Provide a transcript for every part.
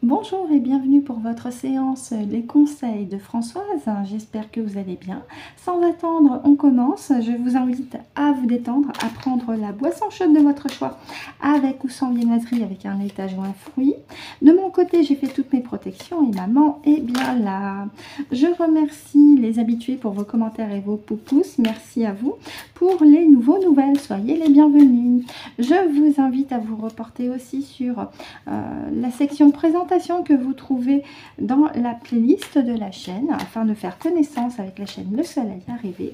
Bonjour et bienvenue pour votre séance Les conseils de Françoise. J'espère que vous allez bien. Sans attendre, on commence. Je vous invite à vous détendre, à prendre la boisson chaude de votre choix, avec ou sans viennoiserie, avec un laitage ou un fruit. De mon côté, j'ai fait toutes mes protections et maman est bien là. Je remercie les habitués pour vos commentaires et vos pouces. Merci à vous. Pour les nouveaux nouvelles, soyez les bienvenus. Je vous invite à vous reporter aussi sur la section présentation que vous trouvez dans la playlist de la chaîne afin de faire connaissance avec la chaîne Le Soleil à rêver.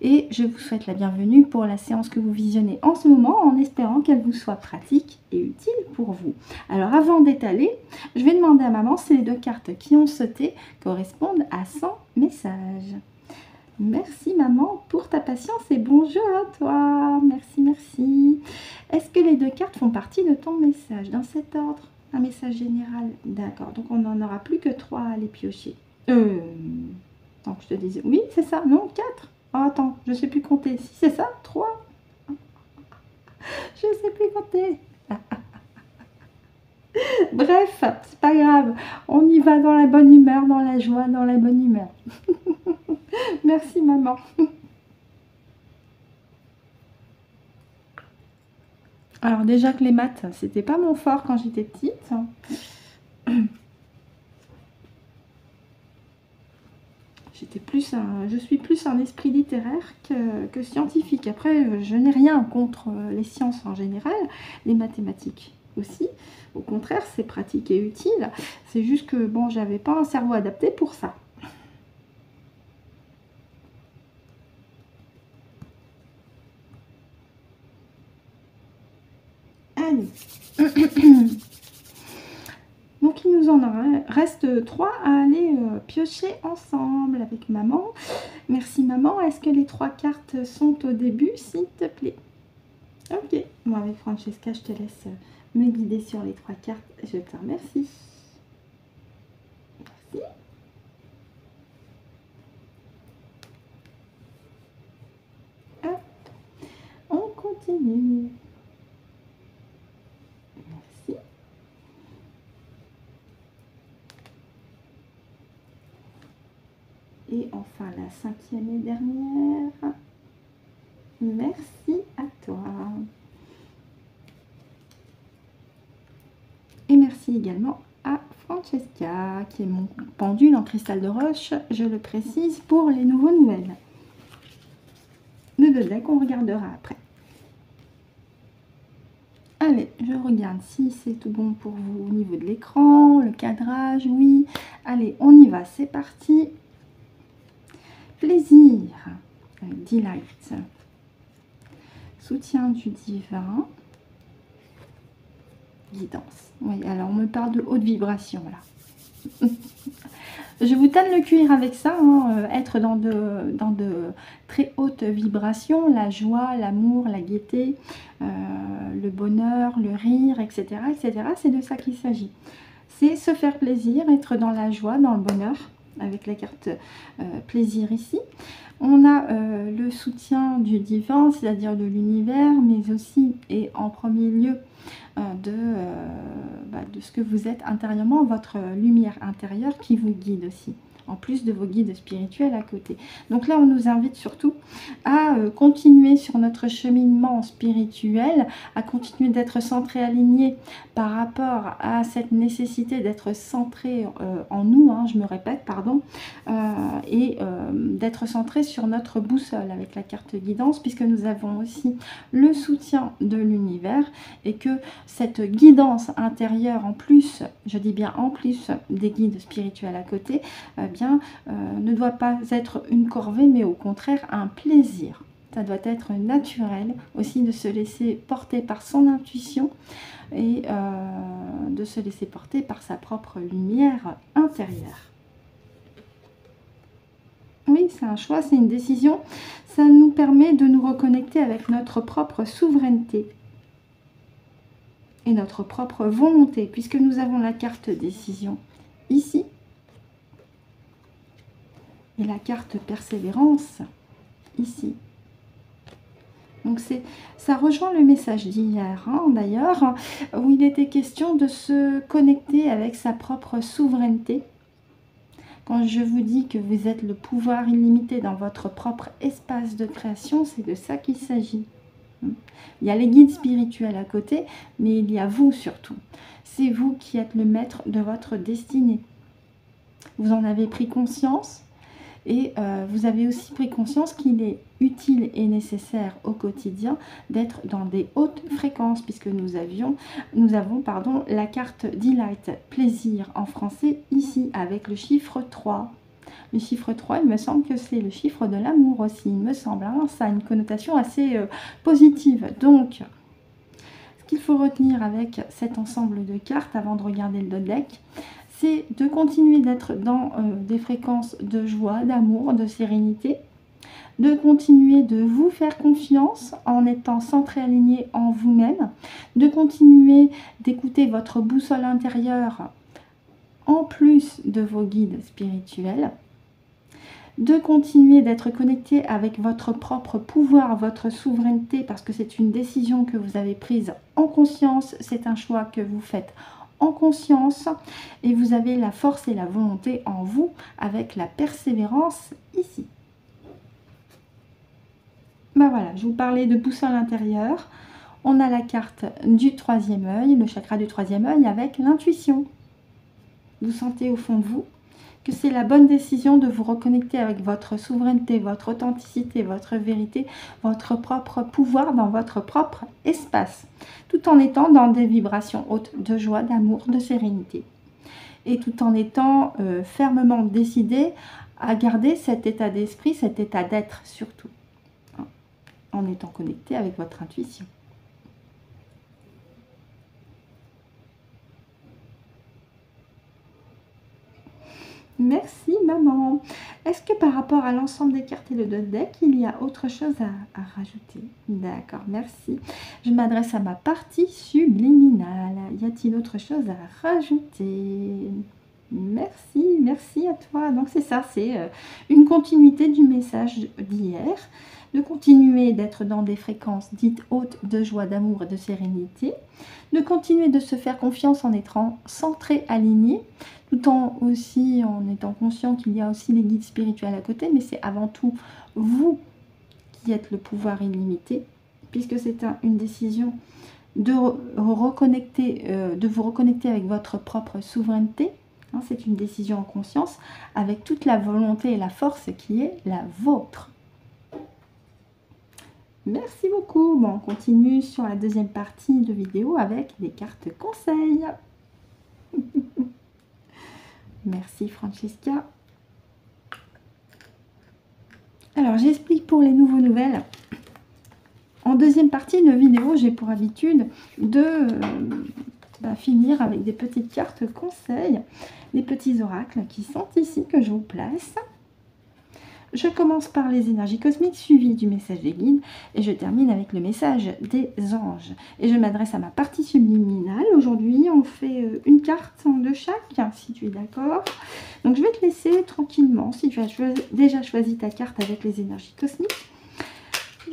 Et je vous souhaite la bienvenue pour la séance que vous visionnez en ce moment en espérant qu'elle vous soit pratique et utile pour vous. Alors avant d'étaler, je vais demander à maman si les deux cartes qui ont sauté correspondent à son message. Merci maman pour ta patience et bonjour à toi. Merci, merci. Est-ce que les deux cartes font partie de ton message dans cet ordre? Un message général, d'accord. Donc on n'en aura plus que 3 à les piocher. Donc je te disais, oui c'est ça, non 4. Oh, attends, je ne sais plus compter. Si c'est ça, 3. Je ne sais plus compter. Bref, c'est pas grave. On y va dans la bonne humeur, dans la joie, dans la bonne humeur. Merci maman. Alors déjà que les maths, c'était pas mon fort quand j'étais petite. Je suis plus un esprit littéraire que scientifique. Après, je n'ai rien contre les sciences en général, les mathématiques aussi. Au contraire, c'est pratique et utile. C'est juste que, bon, j'avais pas un cerveau adapté pour ça. Allez. Donc, il nous en reste 3 à aller piocher ensemble avec maman. Merci maman. Est-ce que les 3 cartes sont au début, s'il te plaît? Ok. Moi, avec Francesca, je te laisse me guider sur les 3 cartes. Je te remercie. Merci. Hop. On continue. Merci. Et enfin, la 5e et dernière. Merci à toi. Et merci également à Francesca, qui est mon pendule en cristal de roche, je le précise, pour les nouveaux nouvelles. Le deck, on regardera après. Allez, je regarde si c'est tout bon pour vous au niveau de l'écran, le cadrage, oui. Allez, on y va, c'est parti. Plaisir, delight, soutien du divin, guidance. Oui, alors on me parle de haute vibration là. Je vous tanne le cuir avec ça, hein, être dans de très hautes vibrations, la joie, l'amour, la gaieté, le bonheur, le rire, etc. etc. C'est de ça qu'il s'agit. C'est se faire plaisir, être dans la joie, dans le bonheur, avec la carte plaisir ici. On a le soutien du divin, c'est-à-dire de l'univers, mais aussi et en premier lieu de ce que vous êtes intérieurement, votre lumière intérieure qui vous guide aussi, en plus de vos guides spirituels à côté. Donc là, on nous invite surtout à continuer sur notre cheminement spirituel, à continuer d'être centré, aligné par rapport à cette nécessité d'être centré en nous, hein, je me répète, pardon, et d'être centré sur notre boussole avec la carte guidance, puisque nous avons aussi le soutien de l'univers et que cette guidance intérieure, en plus, je dis bien en plus des guides spirituels à côté, ne doit pas être une corvée, mais au contraire un plaisir. Ça doit être naturel aussi de se laisser porter par son intuition et de se laisser porter par sa propre lumière intérieure. Oui, c'est un choix, c'est une décision. Ça nous permet de nous reconnecter avec notre propre souveraineté et notre propre volonté, puisque nous avons la carte décision ici et la carte persévérance ici. Donc ça rejoint le message d'hier, hein, d'ailleurs, où il était question de se connecter avec sa propre souveraineté. Quand je vous dis que vous êtes le pouvoir illimité dans votre propre espace de création, c'est de ça qu'il s'agit. Il y a les guides spirituels à côté, mais il y a vous surtout. C'est vous qui êtes le maître de votre destinée. Vous en avez pris conscience et vous avez aussi pris conscience qu'il est utile et nécessaire au quotidien d'être dans des hautes fréquences, puisque nous avons la carte Delight, plaisir en français, ici avec le chiffre 3. Le chiffre 3, il me semble que c'est le chiffre de l'amour aussi, il me semble. Hein, ça a une connotation assez positive. Donc, ce qu'il faut retenir avec cet ensemble de cartes avant de regarder le deck, c'est de continuer d'être dans des fréquences de joie, d'amour, de sérénité, de continuer de vous faire confiance en étant centré, aligné en vous-même, de continuer d'écouter votre boussole intérieure en plus de vos guides spirituels, de continuer d'être connecté avec votre propre pouvoir, votre souveraineté, parce que c'est une décision que vous avez prise en conscience, c'est un choix que vous faites en conscience, et vous avez la force et la volonté en vous avec la persévérance ici. Ben voilà, je vous parlais de boussole intérieure. On a la carte du troisième œil, le chakra du troisième œil avec l'intuition. Vous sentez au fond de vous que c'est la bonne décision de vous reconnecter avec votre souveraineté, votre authenticité, votre vérité, votre propre pouvoir dans votre propre espace, tout en étant dans des vibrations hautes de joie, d'amour, de sérénité. Et tout en étant fermement décidé à garder cet état d'esprit, cet état d'être surtout, hein, en étant connecté avec votre intuition. Merci maman. Est-ce que par rapport à l'ensemble des cartes et le deck, il y a autre chose à rajouter? D'accord, merci. Je m'adresse à ma partie subliminale. Y a-t-il autre chose à rajouter? Merci, merci à toi. Donc c'est ça, c'est une continuité du message d'hier, de continuer d'être dans des fréquences dites hautes de joie, d'amour et de sérénité, de continuer de se faire confiance en étant centré, aligné, tout en aussi en étant conscient qu'il y a aussi les guides spirituels à côté, mais c'est avant tout vous qui êtes le pouvoir illimité, puisque c'est une décision de vous reconnecter avec votre propre souveraineté. Hein, c'est une décision en conscience avec toute la volonté et la force qui est la vôtre. Merci beaucoup. Bon, on continue sur la deuxième partie de vidéo avec les cartes conseils. Merci Francesca. Alors j'explique pour les nouveaux nouvelles. En deuxième partie de vidéo, j'ai pour habitude de finir avec des petites cartes conseils, des petits oracles qui sont ici que je vous place. Je commence par les énergies cosmiques suivies du message des guides et je termine avec le message des anges. Et je m'adresse à ma partie subliminale. Aujourd'hui, on fait une carte de chaque, si tu es d'accord. Donc, je vais te laisser tranquillement, si tu as déjà choisi ta carte avec les énergies cosmiques,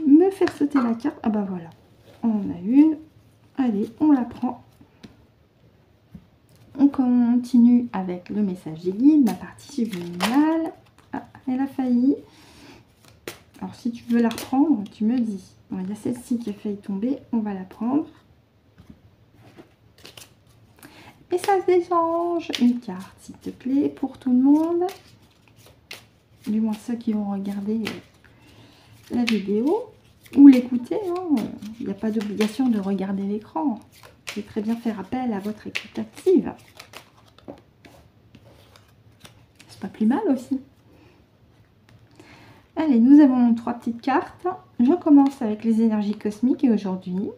me faire sauter la carte. Ah bah voilà, on en a une. Allez, on la prend. On continue avec le message des guides, ma partie subliminale. Ah, elle a failli. Alors, si tu veux la reprendre, tu me dis. Bon, il y a celle-ci qui a failli tomber. On va la prendre. Message des anges. Une carte, s'il te plaît, pour tout le monde. Du moins ceux qui vont regarder la vidéo ou l'écouter. Hein. Il n'y a pas d'obligation de regarder l'écran. Vous pouvez très bien faire appel à votre écoute active. C'est pas plus mal aussi. Allez, nous avons 3 petites cartes. Je commence avec les énergies cosmiques et aujourd'hui,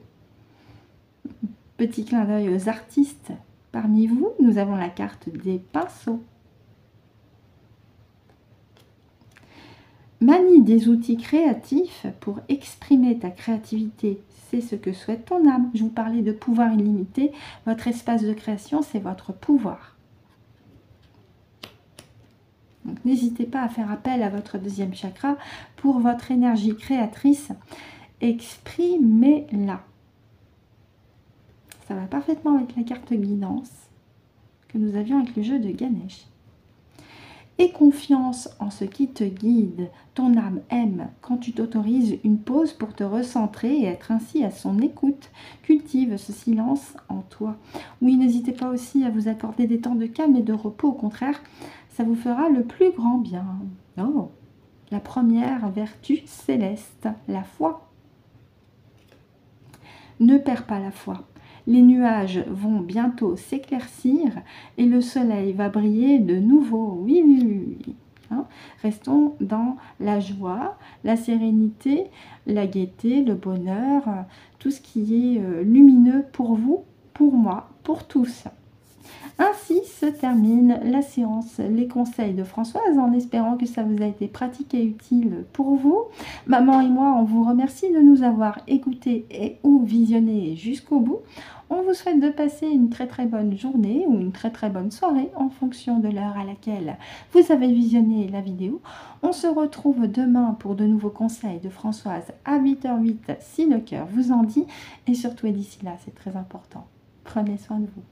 petit clin d'œil aux artistes parmi vous, nous avons la carte des pinceaux. Manie des outils créatifs pour exprimer ta créativité. C'est ce que souhaite ton âme. Je vous parlais de pouvoir illimité. Votre espace de création, c'est votre pouvoir. Donc n'hésitez pas à faire appel à votre deuxième chakra pour votre énergie créatrice exprimez-la. Ça va parfaitement avec la carte guidance que nous avions avec le jeu de Ganesh. Aie confiance en ce qui te guide. Ton âme aime quand tu t'autorises une pause pour te recentrer et être ainsi à son écoute. Cultive ce silence en toi. Oui, n'hésitez pas aussi à vous accorder des temps de calme et de repos. Au contraire, ça vous fera le plus grand bien. Oh, la première vertu céleste, la foi. Ne perds pas la foi. Les nuages vont bientôt s'éclaircir et le soleil va briller de nouveau. Oui, oui, oui, oui. Hein? Restons dans la joie, la sérénité, la gaieté, le bonheur, tout ce qui est lumineux pour vous, pour moi, pour tous. Ainsi se termine la séance, les conseils de Françoise, en espérant que ça vous a été pratique et utile pour vous. Maman et moi, on vous remercie de nous avoir écoutés et ou visionnés jusqu'au bout. On vous souhaite de passer une très très bonne journée ou une très très bonne soirée en fonction de l'heure à laquelle vous avez visionné la vidéo. On se retrouve demain pour de nouveaux conseils de Françoise à 8h08 si le cœur vous en dit. Et surtout, et d'ici là, c'est très important, prenez soin de vous.